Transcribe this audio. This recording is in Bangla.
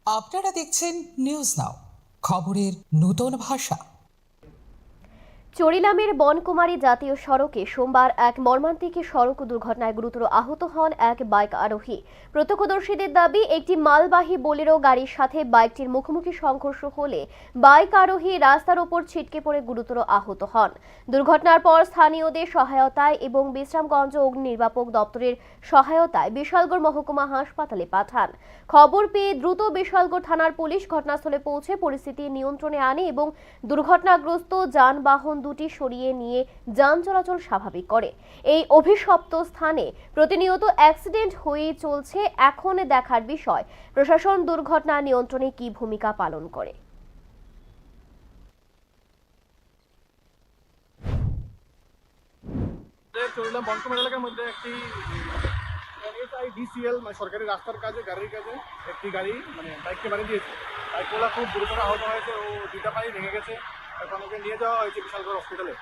আপনারা দেখছেন নিউজ নাও, খবরের নতুন ভাষা। চরিলামের বনকুমারী জাতীয় সড়কে সোমবার এক মর্মান্তিক সড়ক দুর্ঘটনায় গুরুতর আহত হন এক বাইক আরোহী। প্রত্যক্ষদর্শীদের দাবি, একটি মালবাহী বোলেরো গাড়ির সাথে বাইকটির মুখোমুখি সংঘর্ষ হলে বাইক আরোহী রাস্তার ওপর ছিটকে পড়ে গুরুতর আহত হন। দুর্ঘটনার পর স্থানীয়দের সহায়তায় এবং বিশ্রামগঞ্জ অগ্নি নির্বাপক দপ্তরের সহায়তায় বিশালগড় মহকুমা হাসপাতালে পাঠান। খবর পেয়ে দ্রুত বিশালগড় থানার পুলিশ ঘটনাস্থলে পৌঁছে পরিস্থিতি নিয়ন্ত্রণে আনে এবং দুর্ঘটনাগ্রস্ত যানবাহন দুটি সরিয়ে নিয়ে যান চলাচল স্বাভাবিক করে। এই অভিশপ্ত স্থানে প্রতিনিয়ত অ্যাক্সিডেন্ট হয়ে চলছে। এখন দেখার বিষয় প্রশাসন দুর্ঘটনা নিয়ন্ত্রণে কি ভূমিকা পালন করে। চরিলাম বনকুমারী এলাকার মধ্যে একটি ডিসিএল সরকারি রাস্তার কাজে গাড়ির কাজে একটি গাড়ি বাইককে বাড়ি দিয়েছে। বাইকগুলো খুব গুরুতর আহত হয়েছে ও দুটা পায়ে ভেঙে গেছে। এখন ওকে নিয়ে যাওয়া হয়েছে বিশালগড় হসপিটালে।